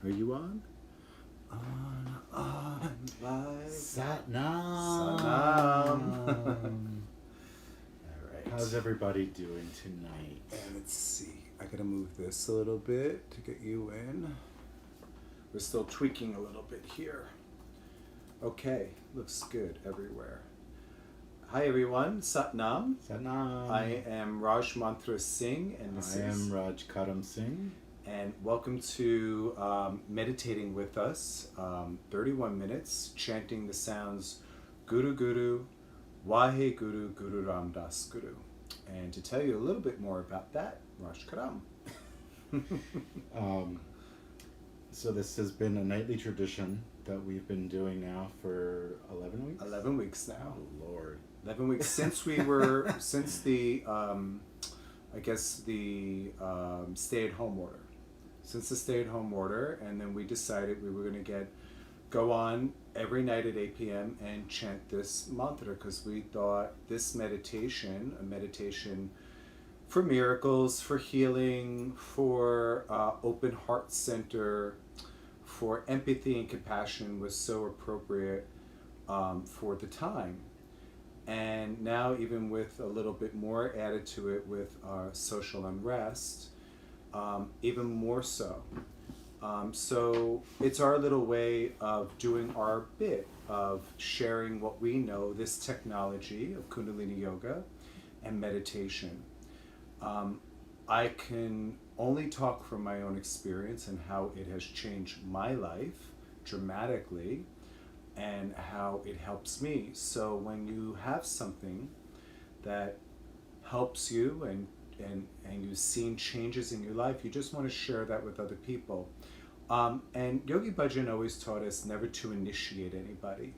Are you on? On, live. Satnam. Satnam. Alright. How's everybody doing tonight? And let's see. I gotta move this a little bit to get you in. We're still tweaking a little bit here. Okay, looks good everywhere. Hi everyone, Satnam. Satnam. I am Raj Mantra Singh, and this is Raj Kadam Singh. And welcome to meditating with us, 31 minutes, chanting the sounds Guru Guru, Wahe Guru, Guru Ram Das Guru. And to tell you a little bit more about that, Raj Karam. So this has been a nightly tradition that we've been doing now for 11 weeks? 11 weeks now. Oh, Lord. 11 weeks since the stay-at-home order. Since the stay-at-home order, and then we decided we were going to go on every night at 8 p.m. and chant this mantra, because we thought this meditation, a meditation for miracles, for healing, for open heart center, for empathy and compassion, was so appropriate for the time. And now, even with a little bit more added to it with social unrest, even more so. So it's our little way of doing our bit of sharing what we know, this technology of Kundalini Yoga and meditation. I can only talk from my own experience and how it has changed my life dramatically and how it helps me. So when you have something that helps you and you've seen changes in your life, you just want to share that with other people. And Yogi Bhajan always taught us never to initiate anybody.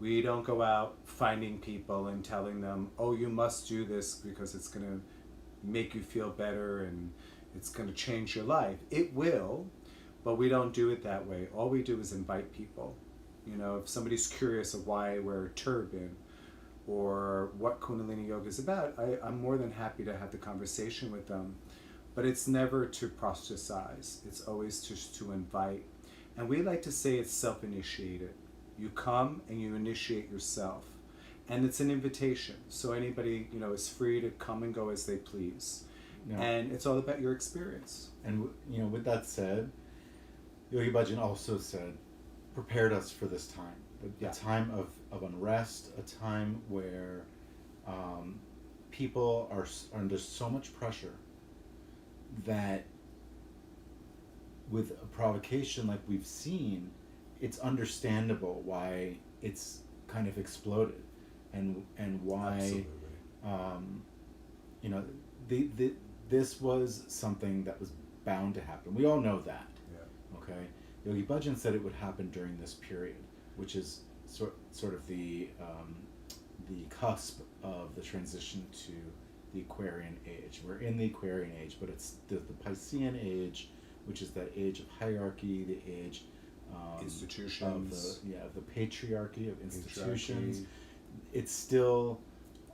We don't go out finding people and telling them, oh, you must do this because it's going to make you feel better and it's going to change your life. It will, but we don't do it that way. All we do is invite people. You know, if somebody's curious of why I wear a turban or what Kundalini Yoga is about, I'm more than happy to have the conversation with them. But it's never to proselytize. It's always just to invite. And we like to say it's self-initiated. You come and you initiate yourself. And it's an invitation. So anybody, is free to come and go as they please. Yeah. And it's all about your experience. And, with that said, Yogi Bhajan also said, prepared us for this time. A time of unrest, a time where people are under so much pressure that with a provocation like we've seen, it's understandable why it's kind of exploded and why this was something that was bound to happen. We all know that. Yeah. Okay. Yogi Bhajan said it would happen during this period, which is sort of the cusp of the transition to the Aquarian age. We're in the Aquarian age, but it's the Piscean age, which is that age of hierarchy, the age institutions, of the patriarchy of institutions. Patriarchy. It's still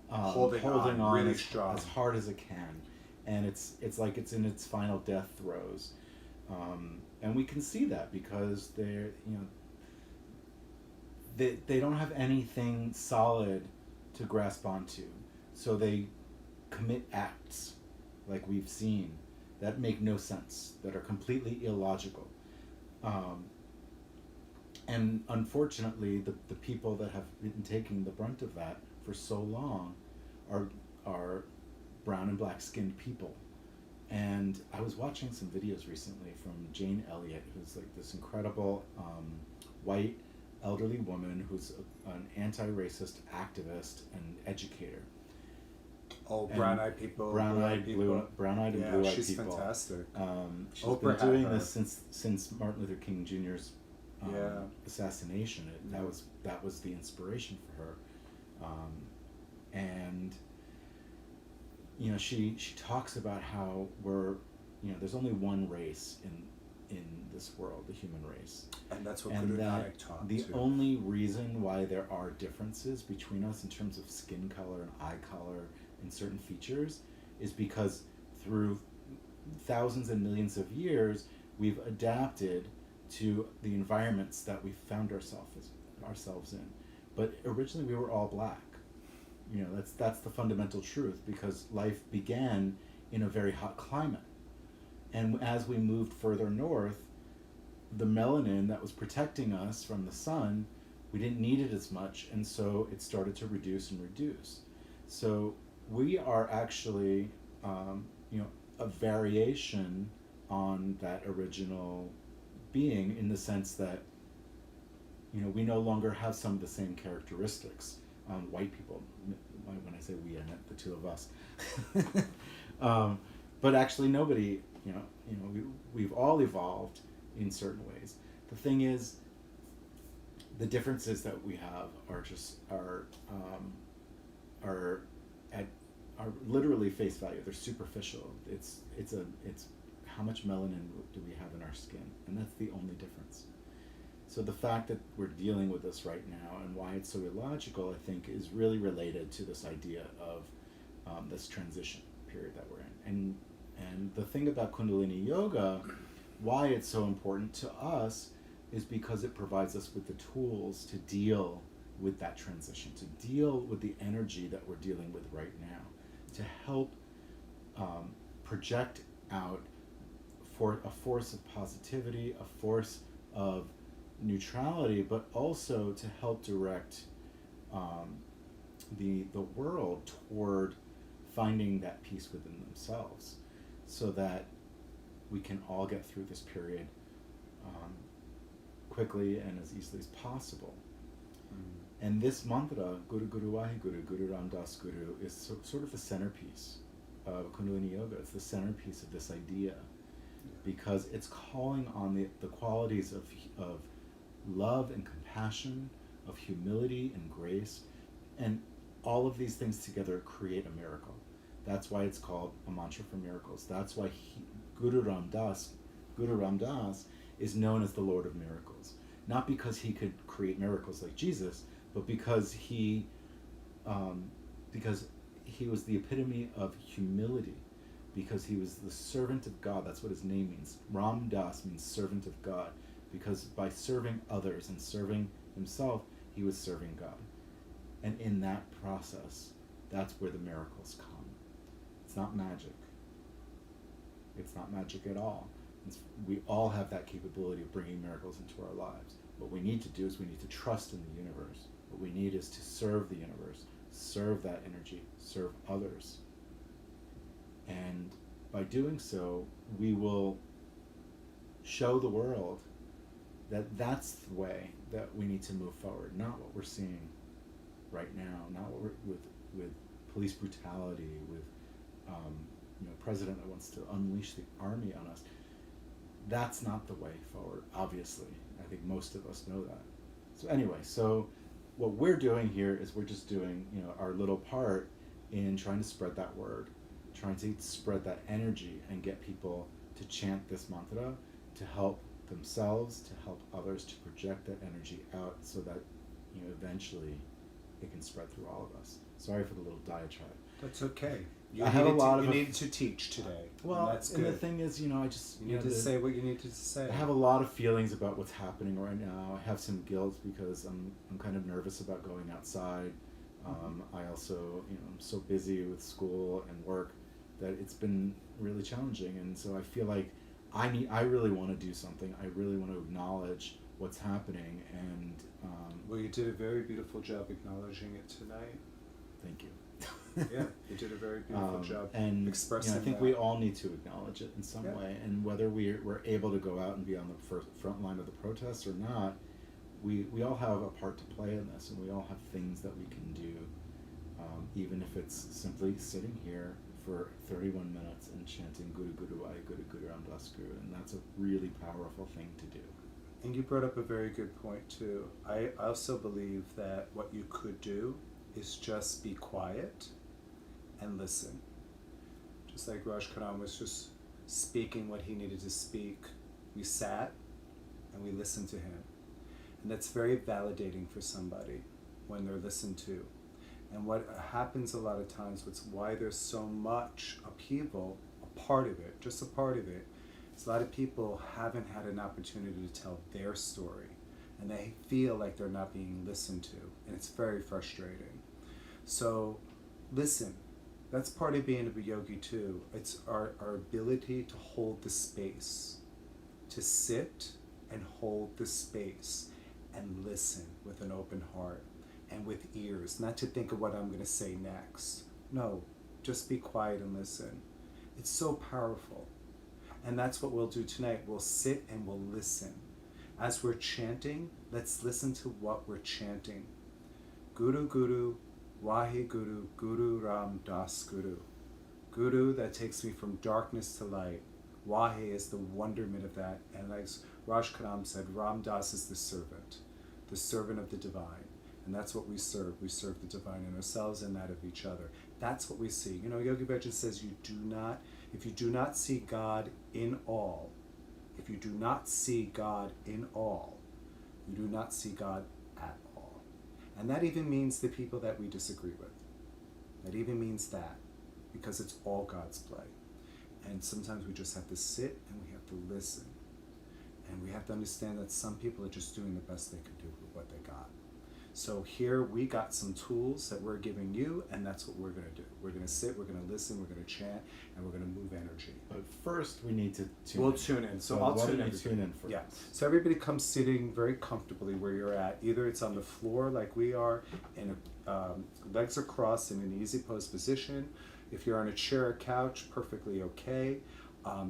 holding on really as hard as it can, and it's like it's in its final death throes. And we can see that because they don't have anything solid to grasp onto. So they commit acts, like we've seen, that make no sense, that are completely illogical. And unfortunately, the people that have been taking the brunt of that for so long are brown and black-skinned people. And I was watching some videos recently from Jane Elliott, who's like this incredible white elderly woman who's an anti-racist activist and educator. Oh, brown-eyed people. Brown-eyed and blue-eyed people. She's fantastic. She's Oprah been doing this since Martin Luther King Jr.'s assassination. That was the inspiration for her. And she talks about how there's only one race in this world, the human race. And that's what Guru Nanak taught. The only reason why there are differences between us in terms of skin color and eye color and certain features is because through thousands and millions of years, we've adapted to the environments that we found ourselves in. But originally we were all black. You know, that's the fundamental truth, because life began in a very hot climate. And as we moved further north, the melanin that was protecting us from the sun, we didn't need it as much, and so it started to reduce and reduce. So we are actually, you know, a variation on that original being, in the sense that, you know, we no longer have some of the same characteristics. White people, when I say we, I meant the two of us. But actually, nobody, we've all evolved in certain ways. The thing is, the differences that we have are just are literally face value. They're superficial. It's how much melanin do we have in our skin, and that's the only difference. So the fact that we're dealing with this right now, and why it's so illogical, I think, is really related to this idea of this transition period that we're in. And the thing about Kundalini Yoga, why it's so important to us, is because it provides us with the tools to deal with that transition, to deal with the energy that we're dealing with right now, to help project out for a force of positivity, a force of neutrality, but also to help direct the world toward finding that peace within themselves, so that we can all get through this period quickly and as easily as possible. And this mantra, Guru Guru Waheguru, Guru Ram Das Guru, is sort of the centerpiece of Kundalini Yoga. It's the centerpiece of this idea, because it's calling on the qualities of love and compassion, of humility and grace, and all of these things together create a miracle. That's why it's called a mantra for miracles. That's why Guru Ram Das is known as the Lord of Miracles. Not because he could create miracles like Jesus, but because he was the epitome of humility, because he was the servant of God. That's what his name means. Ram Das means servant of God, because by serving others and serving himself, he was serving God. And in that process, that's where the miracles come. It's not magic. It's not magic at all. We all have that capability of bringing miracles into our lives. What we need to do is we need to trust in the universe. What we need is to serve the universe, serve that energy, serve others. And by doing so, we will show the world that that's the way that we need to move forward, not what we're seeing right now, not what we're with police brutality, with president that wants to unleash the army on us. That's not the way forward, obviously. I think most of us know that. So anyway, so what we're doing here is we're just doing, our little part in trying to spread that word, trying to spread that energy and get people to chant this mantra, to help themselves, to help others, to project that energy out, so that eventually it can spread through all of us. Sorry for the little diatribe. That's okay. You needed to teach today. Well, that's and good. the thing is, I just you need to say what you need to say. I have a lot of feelings about what's happening right now. I have some guilt because I'm kind of nervous about going outside. I also, I'm so busy with school and work that it's been really challenging, and so I feel like I really want to do something. I really want to acknowledge what's happening, and well, you did a very beautiful job acknowledging it tonight. Thank you. Yeah, you did a very beautiful job and expressing I think that. we all need to acknowledge it in some way, and whether we're able to go out and be on the front line of the protests or not, we all have a part to play in this, and we all have things that we can do, even if it's simply sitting here for 31 minutes and chanting Guru Guru Ai Guru Guru Ram Das Guru, and that's a really powerful thing to do. And you brought up a very good point too. I also believe that what you could do is just be quiet and listen. Just like Raj Karan was just speaking what he needed to speak, we sat and we listened to him. And that's very validating for somebody when they're listened to. And what happens a lot of times, why there's so much upheaval, a part of it, just a part of it, A lot of people haven't had an opportunity to tell their story, and they feel like they're not being listened to, and it's very frustrating. So listen. That's part of being a yogi too. It's our ability to hold the space, to sit and hold the space and listen with an open heart and with ears, not to think of what I'm going to say next. No, just be quiet and listen. It's so powerful. And that's what we'll do tonight. We'll sit and we'll listen. As we're chanting, let's listen to what we're chanting. Guru Guru, Wahe Guru, Guru Ram Das Guru. Guru, that takes me from darkness to light. Wahe is the wonderment of that. And like Raj Karam said, Ram Das is the servant of the divine. And that's what we serve. We serve the divine in ourselves and that of each other. That's what we see. You know, Yogi Bhajan says if you do not see God in all, if you do not see God in all, you do not see God at all. And that even means the people that we disagree with. That even means that, because it's all God's play. And sometimes we just have to sit and we have to listen. And we have to understand that some people are just doing the best they can do with what they got. So here we got some tools that we're giving you, and that's what we're going to do. We're going to sit, we're going to listen, we're going to chant, and we're going to move energy. But first we need to tune in. We'll tune in. So I'll tune in. Tune in first. Yeah. So everybody comes sitting very comfortably where you're at. Either it's on the floor like we are, and legs are crossed in an easy pose position. If you're on a chair or couch, perfectly okay.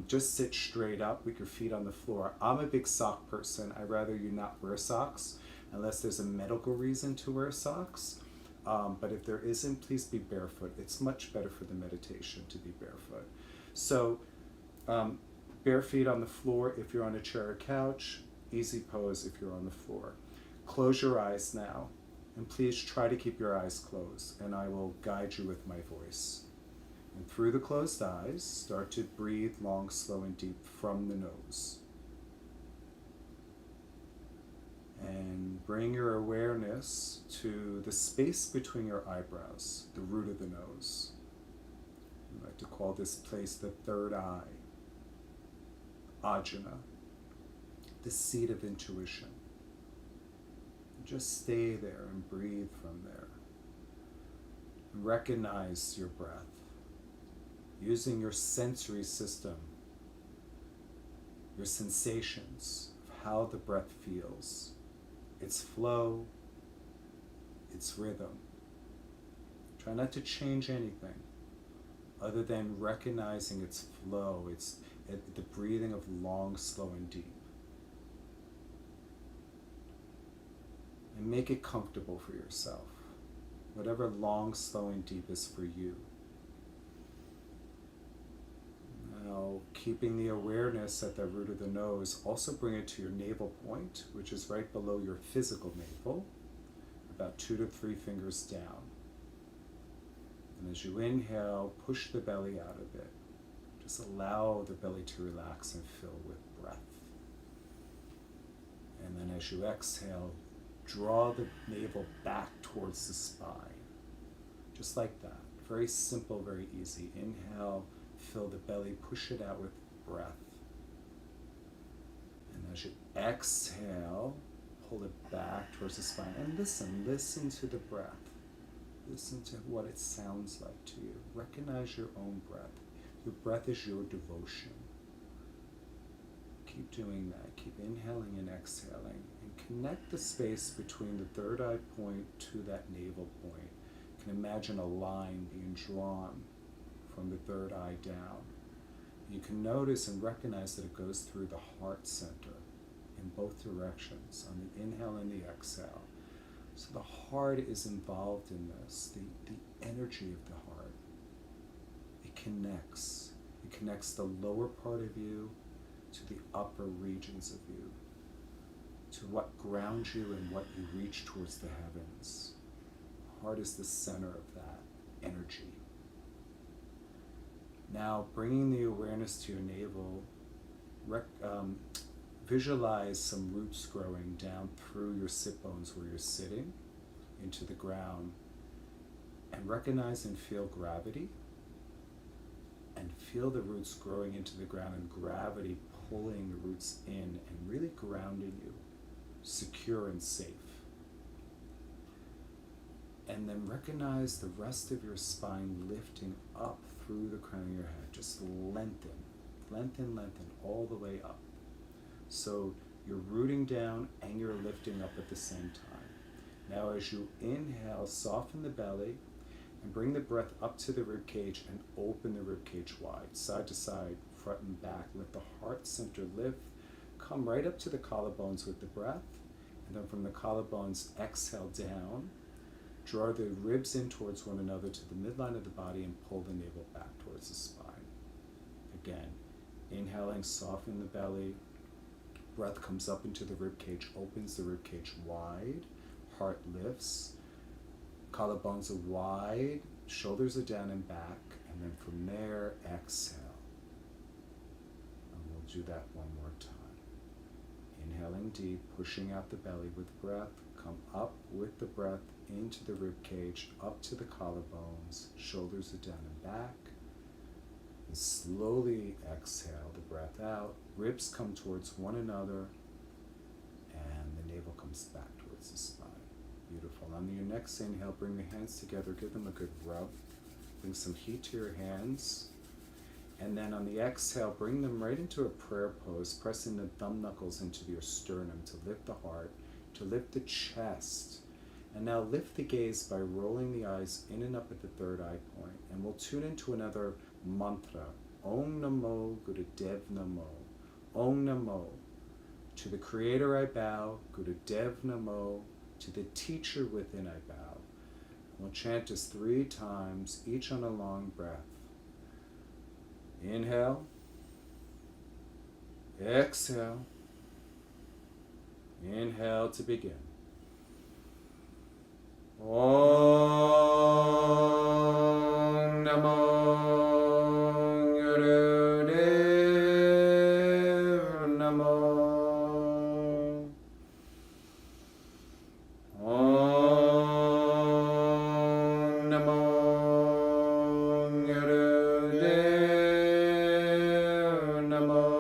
Just sit straight up with your feet on the floor. I'm a big sock person. I'd rather you not wear socks unless there's a medical reason to wear socks. But if there isn't, please be barefoot. It's much better for the meditation to be barefoot. So bare feet on the floor if you're on a chair or couch. Easy pose if you're on the floor. Close your eyes now. And please try to keep your eyes closed. And I will guide you with my voice. And through the closed eyes, start to breathe long, slow, and deep from the nose. And bring your awareness to the space between your eyebrows, the root of the nose. I like to call this place the third eye, Ajna, the seat of intuition. Just stay there and breathe from there. Recognize your breath. Using your sensory system, your sensations of how the breath feels, its flow, its rhythm. Try not to change anything other than recognizing its flow, the breathing of long, slow, and deep. And make it comfortable for yourself, whatever long, slow, and deep is for you. Now, keeping the awareness at the root of the nose, also bring it to your navel point, which is right below your physical navel, about 2 to 3 fingers down. And as you inhale, push the belly out a bit. Just allow the belly to relax and fill with breath. And then as you exhale, draw the navel back towards the spine. Just like that. Very simple, very easy. Inhale. Fill the belly, push it out with breath. And as you exhale, pull it back towards the spine. And listen to the breath. Listen to what it sounds like to you. Recognize your own breath. Your breath is your devotion. Keep doing that. Keep inhaling and exhaling. And connect the space between the third eye point to that navel point. You can imagine a line being drawn from the third eye down. You can notice and recognize that it goes through the heart center in both directions, on the inhale and the exhale. So the heart is involved in this, the energy of the heart. It connects. It connects the lower part of you to the upper regions of you, to what grounds you and what you reach towards the heavens. The heart is the center of that energy. Now, bringing the awareness to your navel, visualize some roots growing down through your sit bones where you're sitting into the ground, and recognize and feel gravity, and feel the roots growing into the ground and gravity pulling your roots in and really grounding you, secure and safe. And then recognize the rest of your spine lifting up through the crown of your head. Just lengthen, lengthen, lengthen all the way up. So you're rooting down and you're lifting up at the same time. Now as you inhale, soften the belly and bring the breath up to the rib cage and open the rib cage wide, side to side, front and back. Let the heart center lift. Come right up to the collarbones with the breath. And then from the collarbones, exhale down. Draw the ribs in towards one another to the midline of the body and pull the navel back towards the spine. Again, inhaling, soften the belly. Breath comes up into the rib cage, opens the rib cage wide. Heart lifts. Collarbones are wide. Shoulders are down and back. And then from there, exhale. And we'll do that one more time. Inhaling deep, pushing out the belly with breath. Come up with the breath into the rib cage, up to the collarbones, shoulders are down and back. And slowly exhale the breath out. Ribs come towards one another, and the navel comes back towards the spine. Beautiful. On your next inhale, bring the hands together, give them a good rub. Bring some heat to your hands. And then on the exhale, bring them right into a prayer pose, pressing the thumb knuckles into your sternum to lift the heart, to lift the chest. And now lift the gaze by rolling the eyes in and up at the third eye point. And we'll tune into another mantra. Om Namo Gurudev Namo. Om Namo. To the Creator I bow. Gurudev Namo. To the Teacher within I bow. We'll chant this 3 times, each on a long breath. Inhale. Exhale. Inhale to begin. Om Namo Gurudev Namo. Om Namo Gurudev Namo.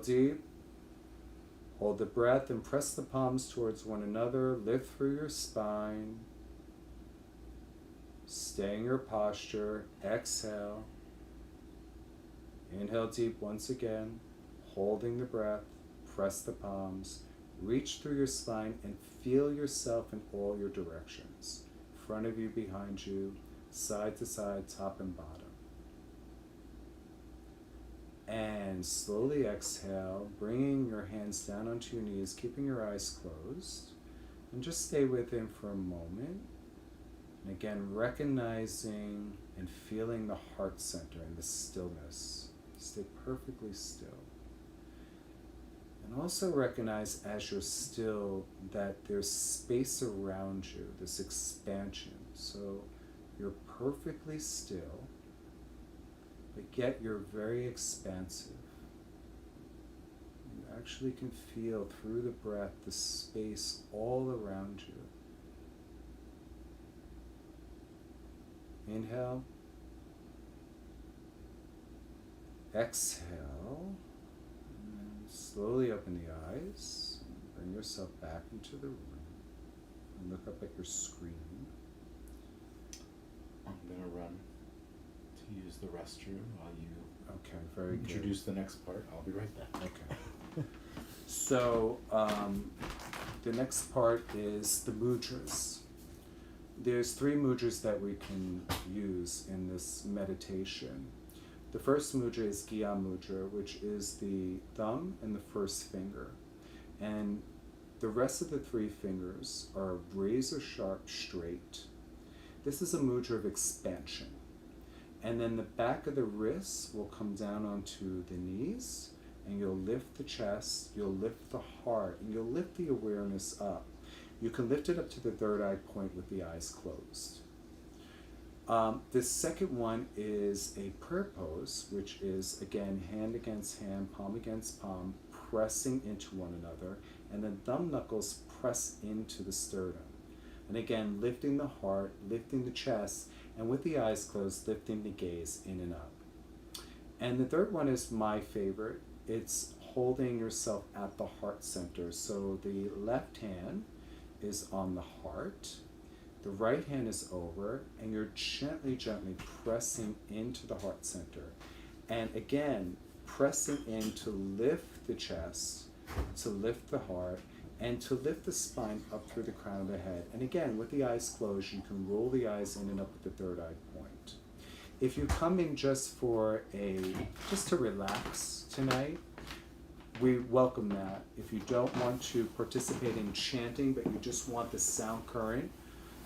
Deep. Hold the breath and press the palms towards one another. Lift through your spine. Stay in your posture. Exhale. Inhale deep once again. Holding the breath. Press the palms. Reach through your spine and feel yourself in all your directions. Front of you, behind you, side to side, top and bottom. And slowly exhale, bringing your hands down onto your knees, keeping your eyes closed. And just stay with him for a moment. And again, recognizing and feeling the heart center and the stillness. Stay perfectly still. And also recognize as you're still that there's space around you, this expansion. So you're perfectly still. But yet you're very expansive. You actually can feel through the breath the space all around you. Inhale. Exhale. And slowly open the eyes. Bring yourself back into the room. And look up at your screen. I'm going to run to use the restroom while you very introduce the next part. I'll be right back. Okay. So the next part is the mudras. There's 3 mudras that we can use in this meditation. The first mudra is Gya mudra, which is the thumb and the first finger. And the rest of the 3 fingers are razor sharp straight. This is a mudra of expansion. And then the back of the wrists will come down onto the knees, and you'll lift the chest, you'll lift the heart, and you'll lift the awareness up. You can lift it up to the third eye point with the eyes closed. The second one is a prayer pose, which is again hand against hand, palm against palm, pressing into one another, and then thumb knuckles press into the sternum. And again, lifting the heart, lifting the chest, and with the eyes closed, lifting the gaze in and up. And the third one is my favorite. It's holding yourself at the heart center. So the left hand is on the heart, the right hand is over, and you're gently, gently pressing into the heart center. And again, pressing in to lift the chest, to lift the heart, and to lift the spine up through the crown of the head. And again, with the eyes closed, you can roll the eyes in and up at the third eye point. If you come in just to relax tonight, we welcome that. If you don't want to participate in chanting, but you just want the sound current,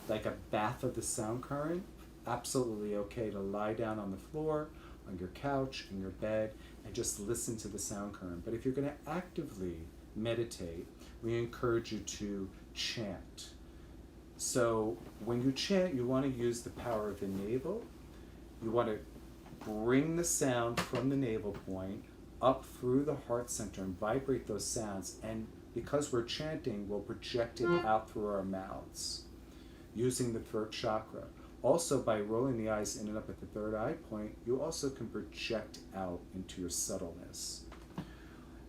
like a bath of the sound current, absolutely okay to lie down on the floor, on your couch, in your bed, and just listen to the sound current. But if you're going to actively meditate, we encourage you to chant. So when you chant, you want to use the power of the navel. You want to bring the sound from the navel point up through the heart center and vibrate those sounds. And because we're chanting, we'll project it out through our mouths using the throat chakra. Also, by rolling the eyes in and up at the third eye point, you also can project out into your subtleness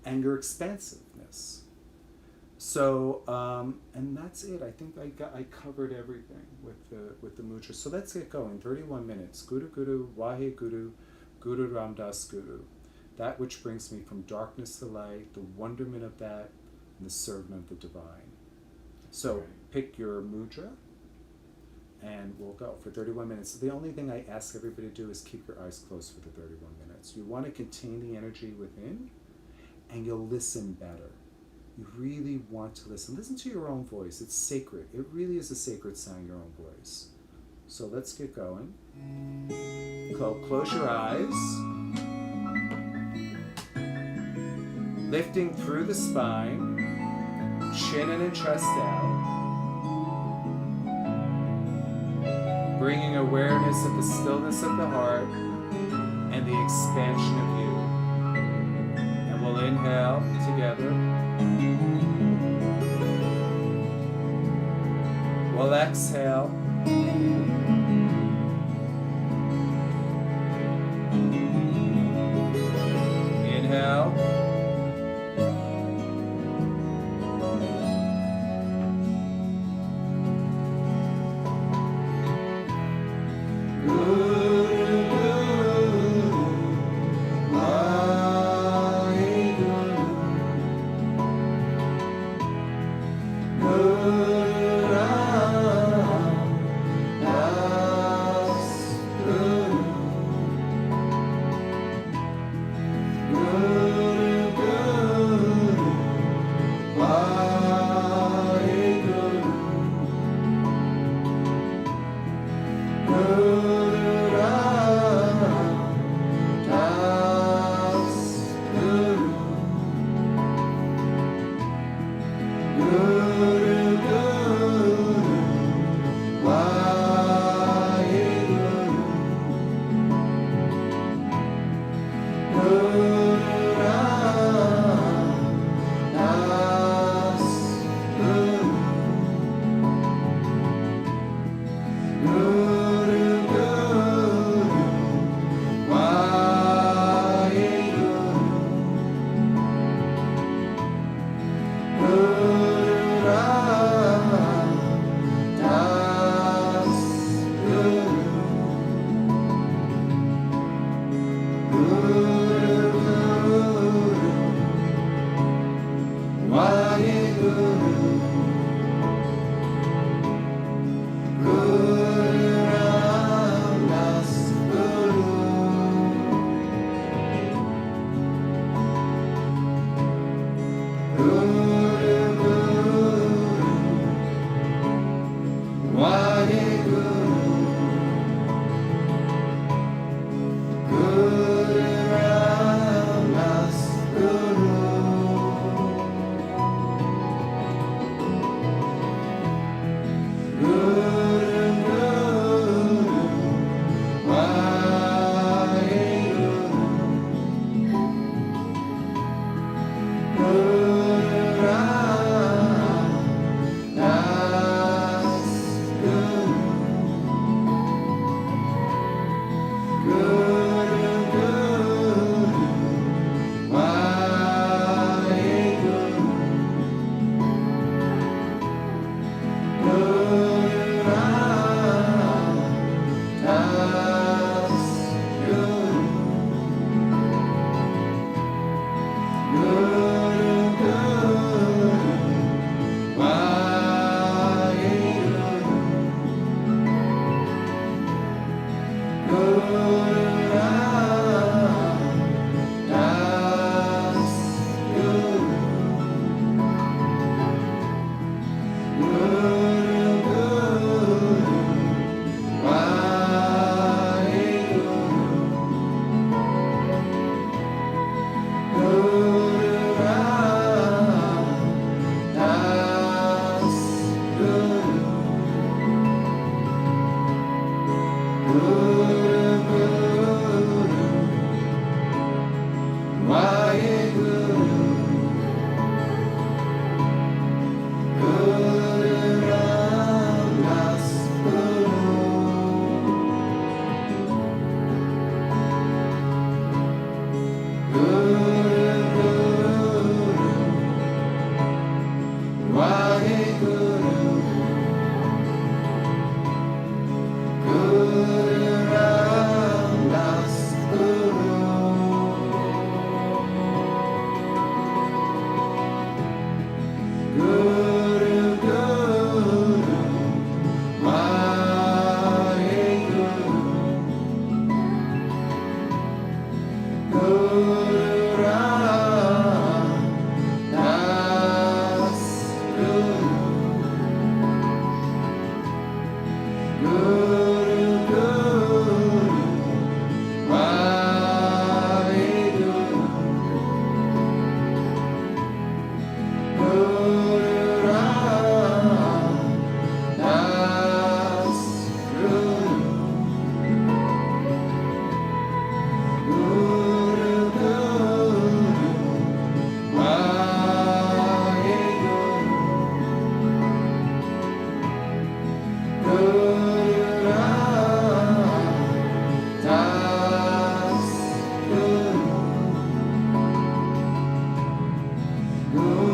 and your expansiveness. So, and that's it. I think I covered everything with the mudra. So let's get going. 31 minutes. Guru Guru, Wahe Guru, Guru Ramdas Guru. That which brings me from darkness to light, the wonderment of that, and the servant of the divine. So pick your mudra, and we'll go for 31 minutes. So the only thing I ask everybody to do is keep your eyes closed for the 31 minutes. You want to contain the energy within, and you'll listen better. You really want to listen. Listen to your own voice. It's sacred. It really is a sacred sound, your own voice. So let's get going. Close your eyes. Lifting through the spine, chin in and chest out. Bringing awareness of the stillness of the heart and the expansion of you. And we'll inhale together. We'll exhale. Inhale. Guru,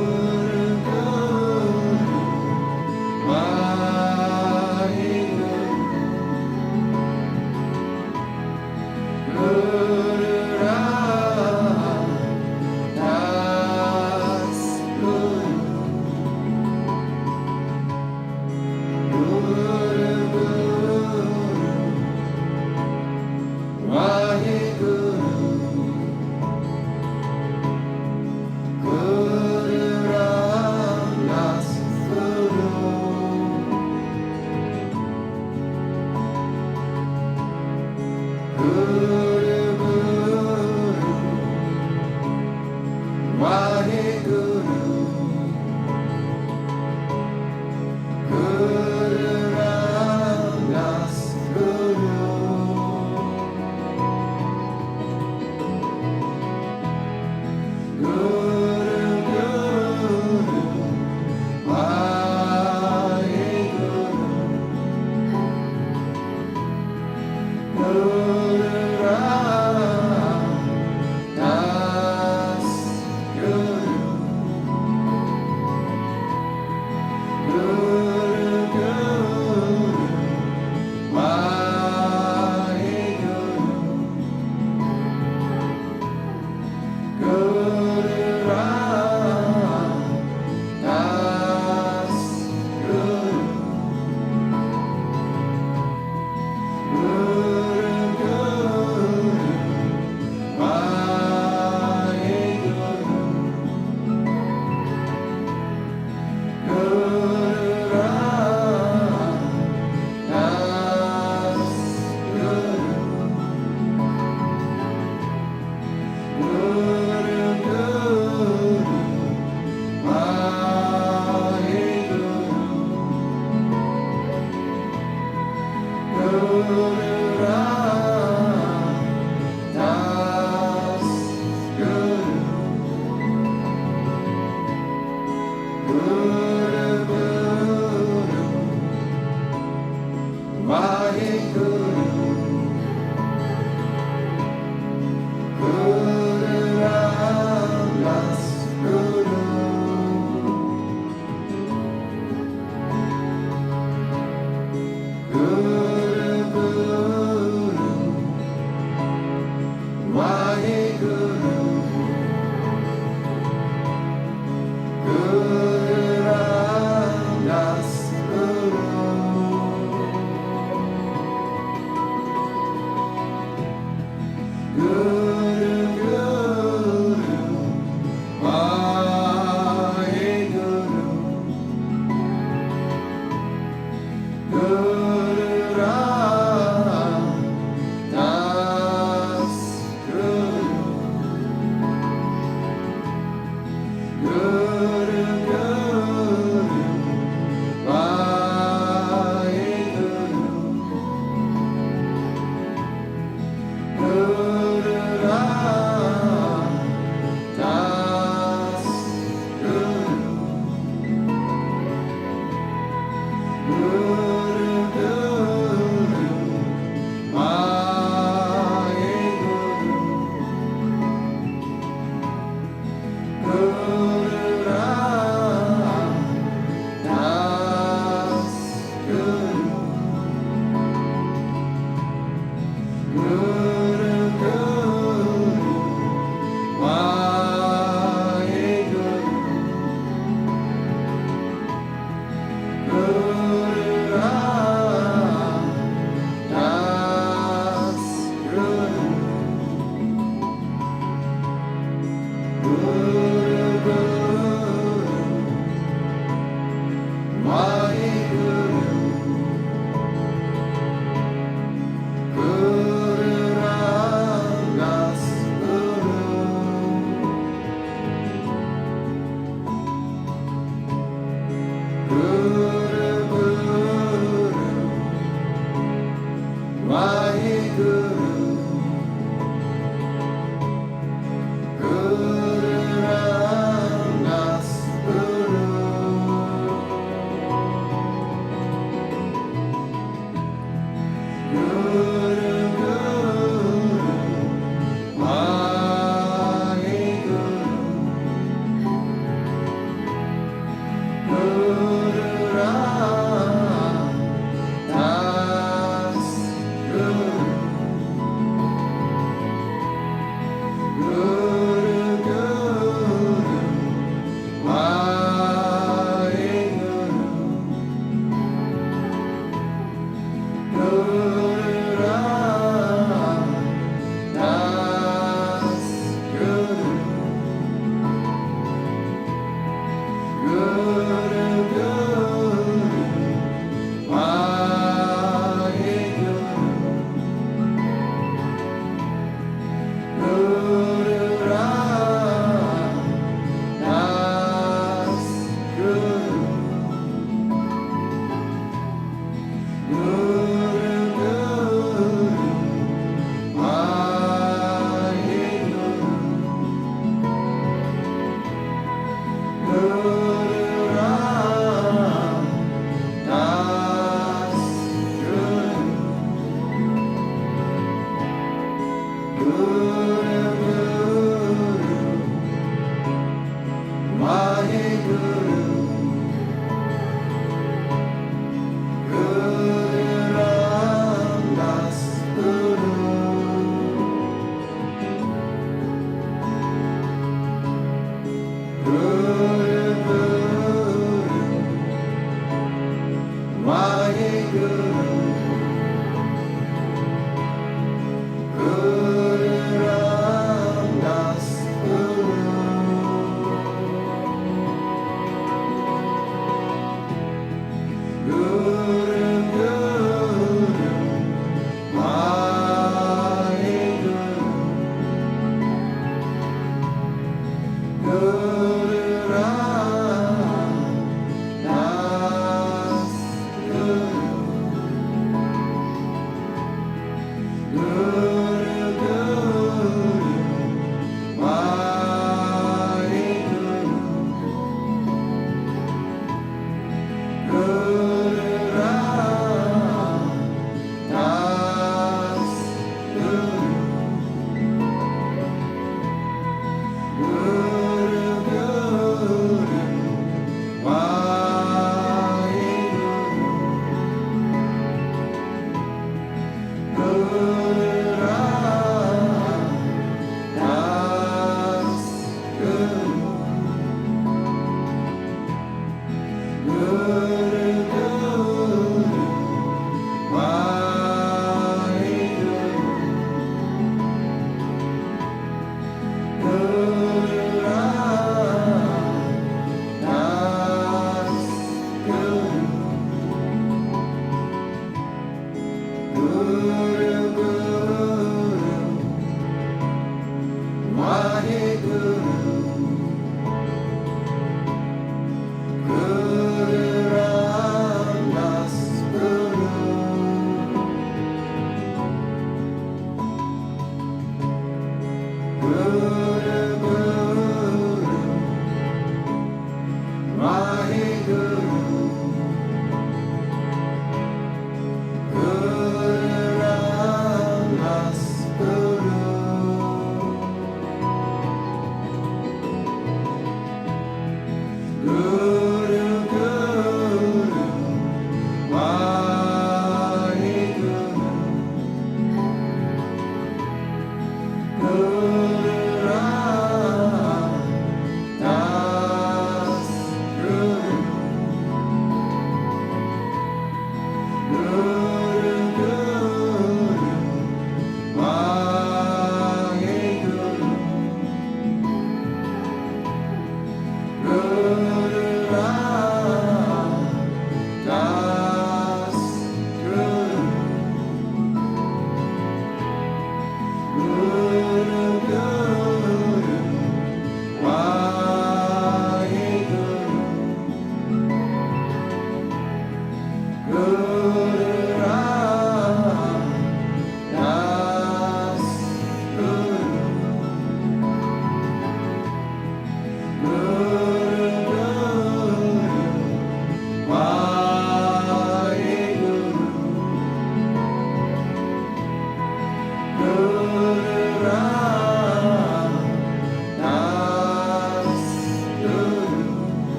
Guru.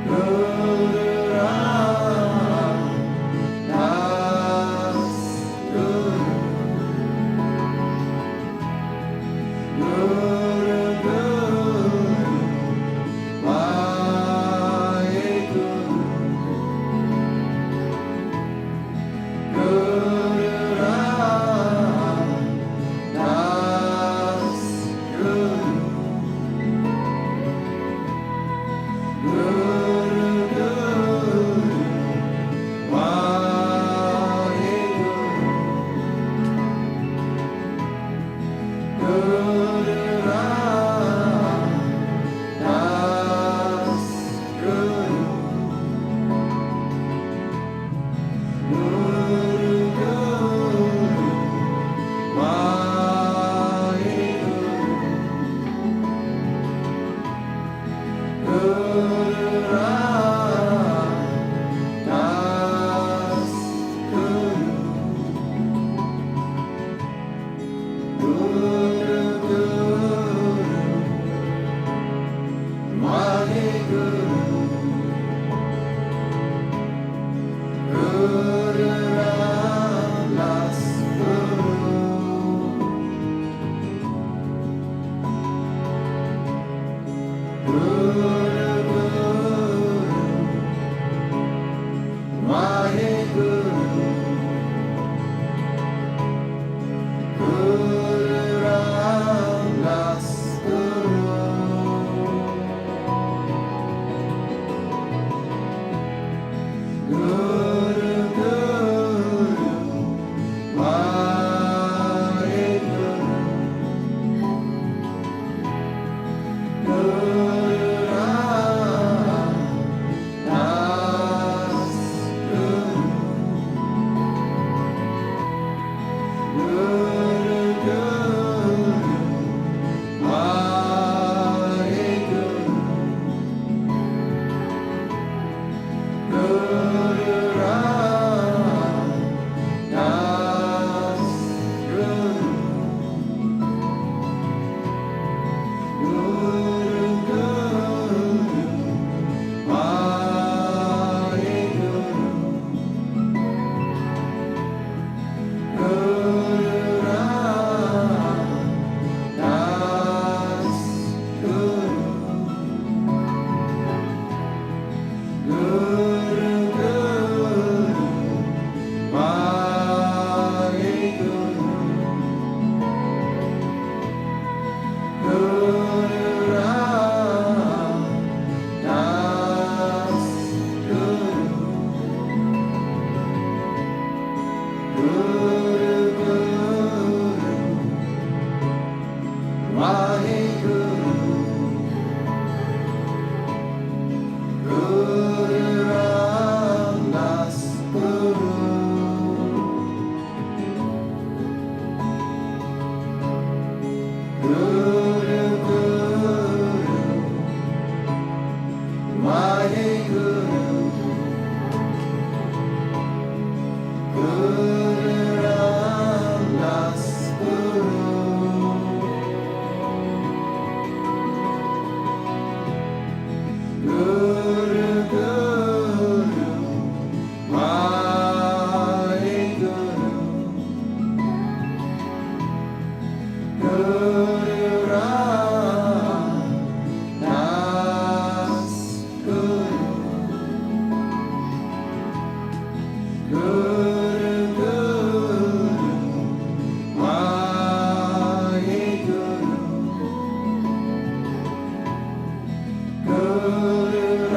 Guru Guru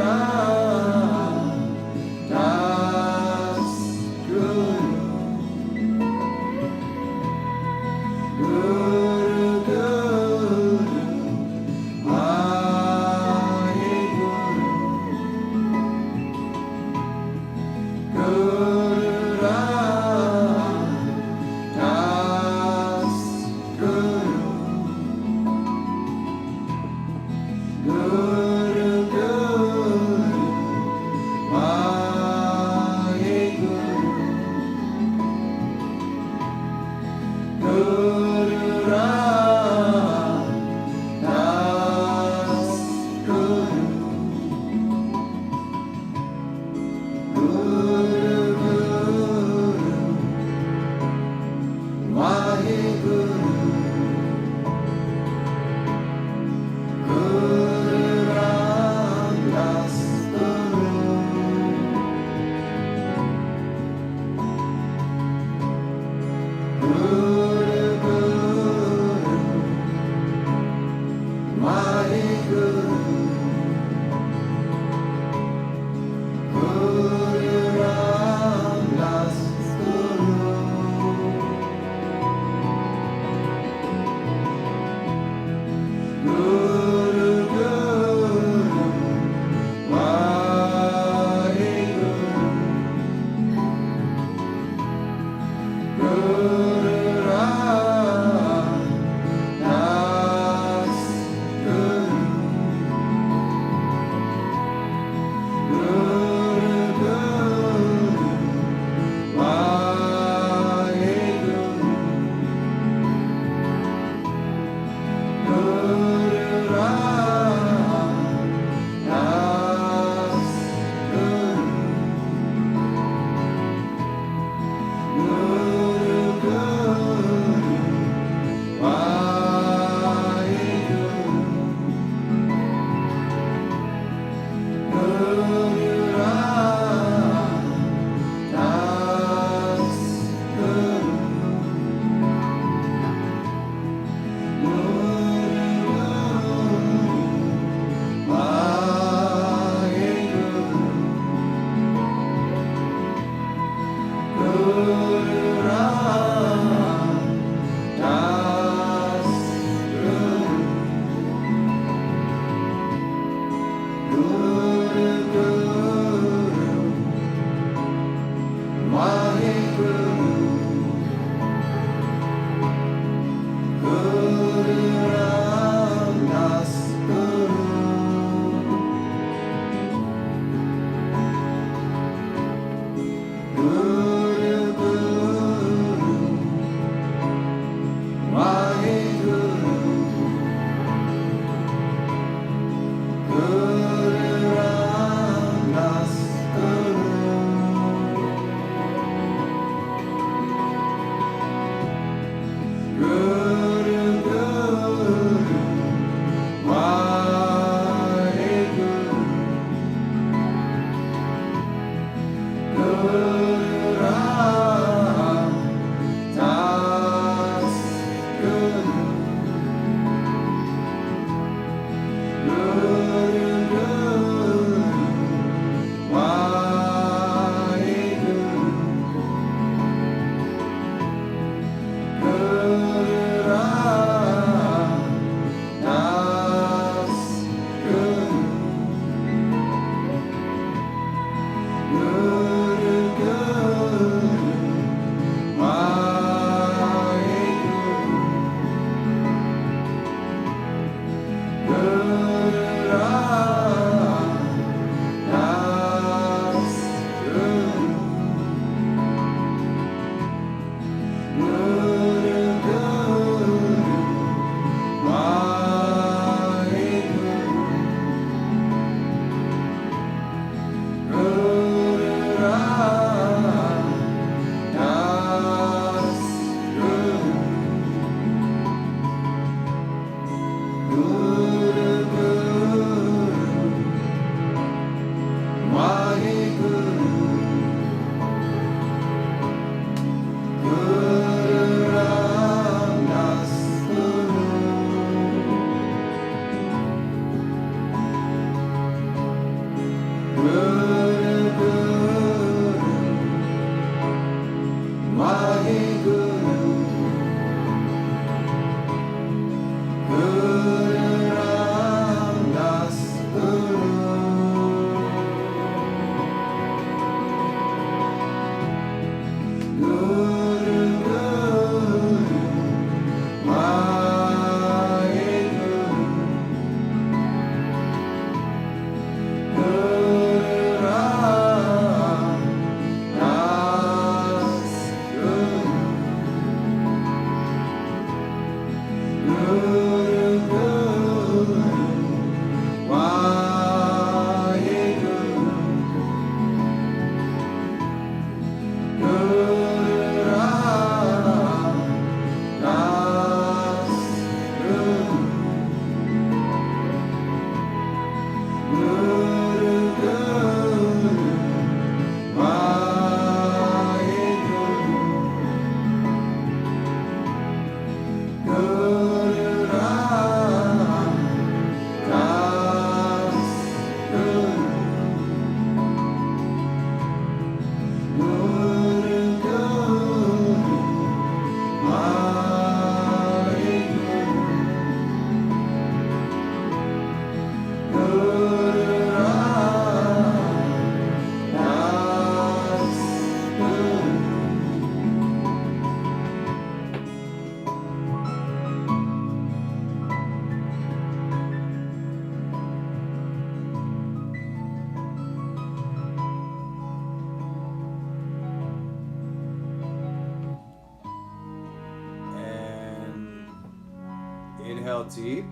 Inhale deep.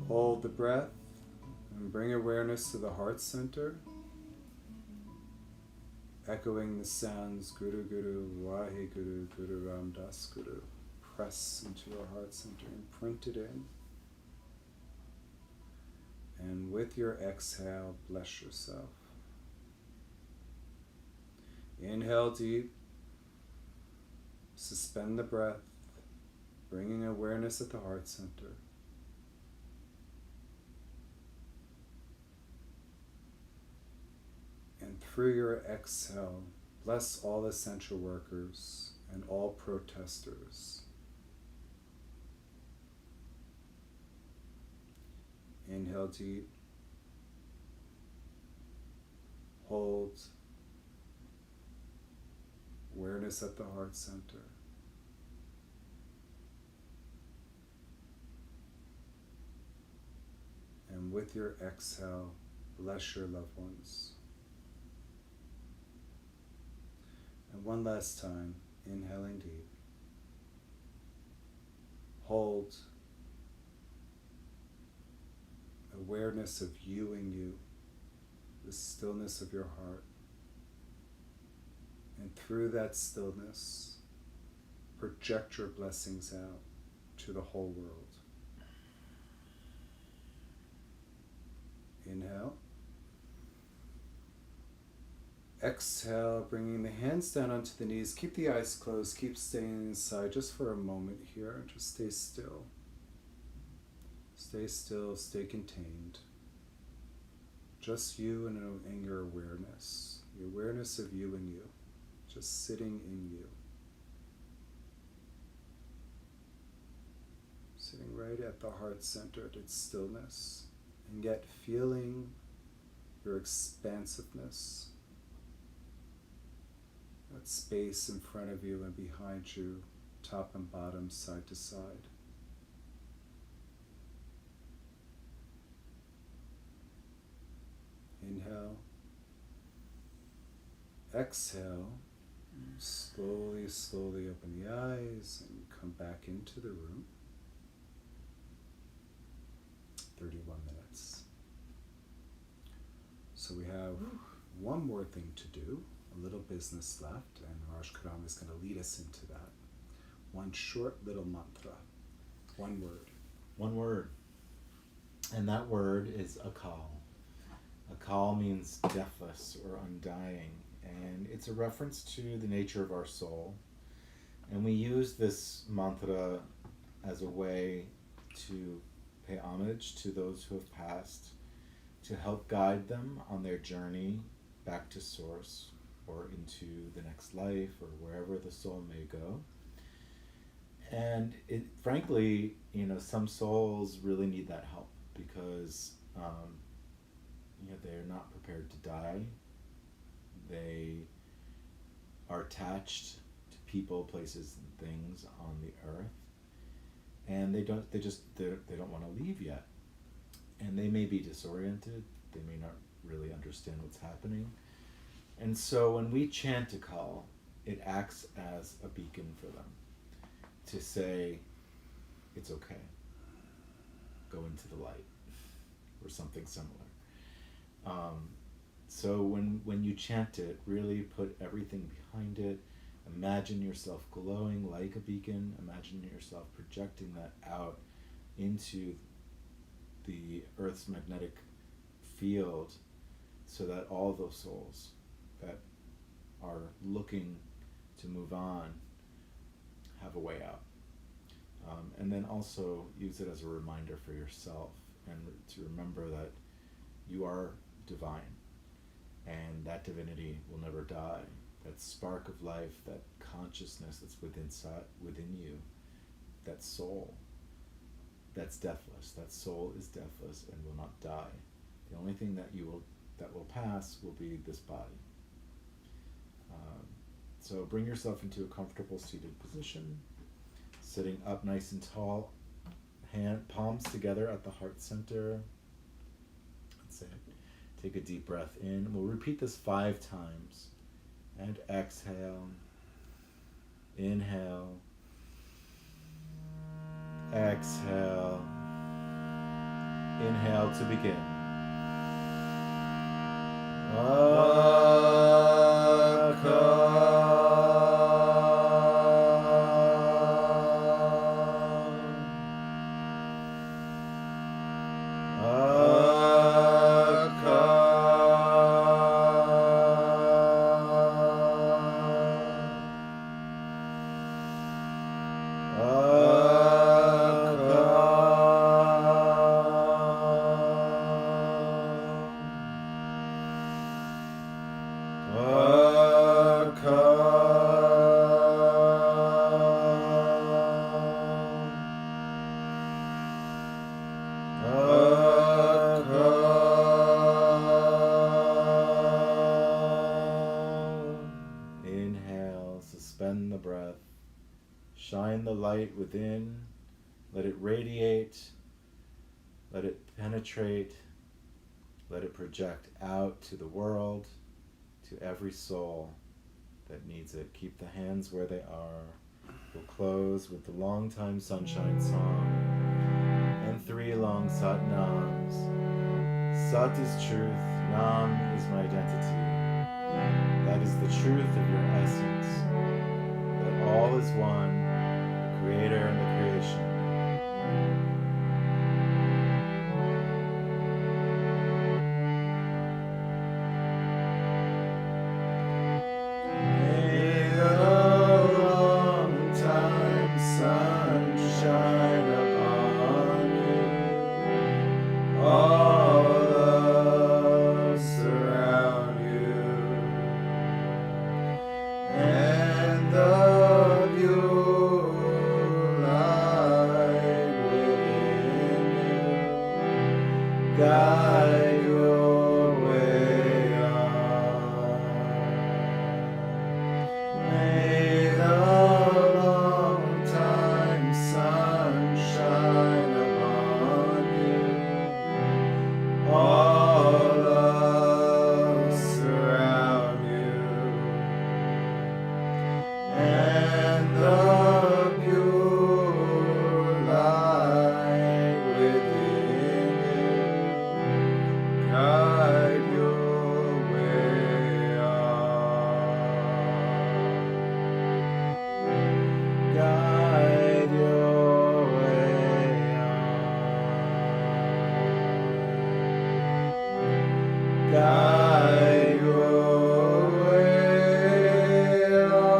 Hold the breath and bring awareness to the heart center, echoing the sounds Guru Guru, Wahe Guru, Guru Ram Das Guru. Press into your heart center and print it in. And with with your exhale, bless yourself. Inhale deep. Suspend the breath, bringing awareness at the heart center. And through your exhale, bless all essential workers and all protesters. Inhale deep. Hold. Awareness at the heart center. And with your exhale, bless your loved ones. And one last time, inhaling deep. Hold. Awareness of you and you, the stillness of your heart. And through that stillness, project your blessings out to the whole world. Inhale. Exhale, bringing the hands down onto the knees. Keep the eyes closed. Keep staying inside just for a moment here. Just stay still. Stay still, stay contained. Just you and your awareness. The awareness of you and you. Just sitting in you. Sitting right at the heart center at its stillness. And yet feeling your expansiveness. That space in front of you and behind you, top and bottom, side to side. Inhale. Exhale. Slowly, slowly open the eyes and come back into the room. 31 minutes. So we have one more thing to do, a little business left, and Raj Karam is going to lead us into that. One short little mantra, one word. One word. And that word is akal. Akal means deathless or undying, and it's a reference to the nature of our soul. And we use this mantra as a way to pay homage to those who have passed, to help guide them on their journey back to source or into the next life or wherever the soul may go. And it, frankly, some souls really need that help because they're not prepared to die. They are attached to people, places, and things on the earth, and they don't want to leave yet. And they may be disoriented. They may not really understand what's happening. And so when we chant a call, it acts as a beacon for them to say, it's okay. Go into the light, or something similar. So when you chant it, really put everything behind it. Imagine yourself glowing like a beacon. Imagine yourself projecting that out into the Earth's magnetic field so that all those souls that are looking to move on have a way out. And then also use it as a reminder for yourself and to remember that you are divine and that divinity will never die. That spark of life, that consciousness that's within you, that soul, that's deathless. That soul is deathless and will not die. The only thing that will pass will be this body. So bring yourself into a comfortable seated position, sitting up nice and tall, palms together at the heart center. That's it. Take a deep breath in. We'll repeat this 5 times. And exhale. Inhale. Exhale. Inhale to begin. Akal. Shine the light within. Let it radiate. Let it penetrate. Let it project out to the world, to every soul that needs it. Keep the hands where they are. We'll close with the long time sunshine song and 3 long Sat Nams. Sat is truth, Nam is my identity. That is the truth of your essence. That all is one, the creator and the creation. Guide your way on. May the long time sun shine upon you. All love surround you. And the pure light within you guide your way on. Guide your way on. Guide your way on.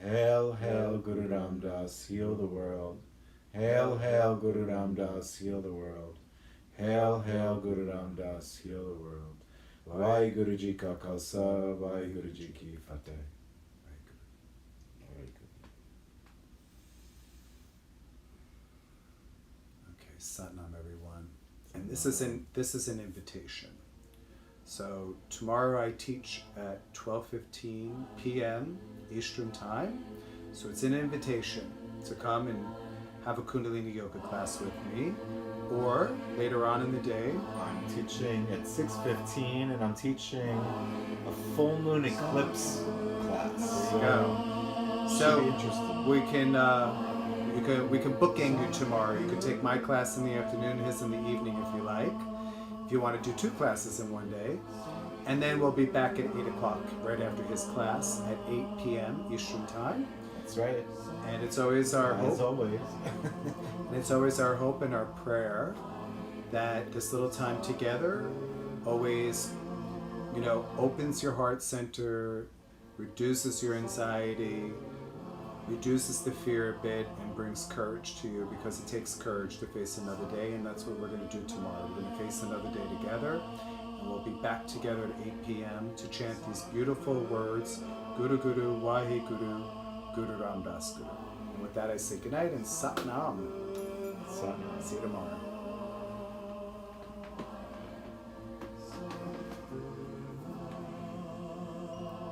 Hail, hail, Guru Ram Das, heal the world. Hail, hail, Guru Ram Das, heal the world. Hail, hail, Guru Ram Das, heal the world. Vaheguru Ji Ka Khalsa, Vaheguru Ji Ki Fateh. Okay, Satnam, everyone. And this is an invitation. So tomorrow I teach at 12:15 p.m. Eastern Time. So it's an invitation to come and have a Kundalini Yoga class with me. Or later on in the day, I'm teaching at 6:15 and I'm teaching a full moon eclipse class. there you go. Should So be interesting. we can bookend you tomorrow. You can take my class in the afternoon, his in the evening if you like. If you want to do 2 classes in one day. And then we'll be back at 8 o'clock, right after his class at 8 p.m. Eastern Time. That's right. And it's always our As hope. always. And it's always our hope and our prayer that this little time together always, opens your heart center, reduces your anxiety, reduces the fear a bit, and brings courage to you, because it takes courage to face another day, and that's what we're going to do tomorrow. We're going to face another day together, and we'll be back together at 8 p.m. to chant these beautiful words, Guru Guru, Vaheguru, Guru Ram Das Guru. And with that I say goodnight and Sat Nam. Satnam. See you tomorrow.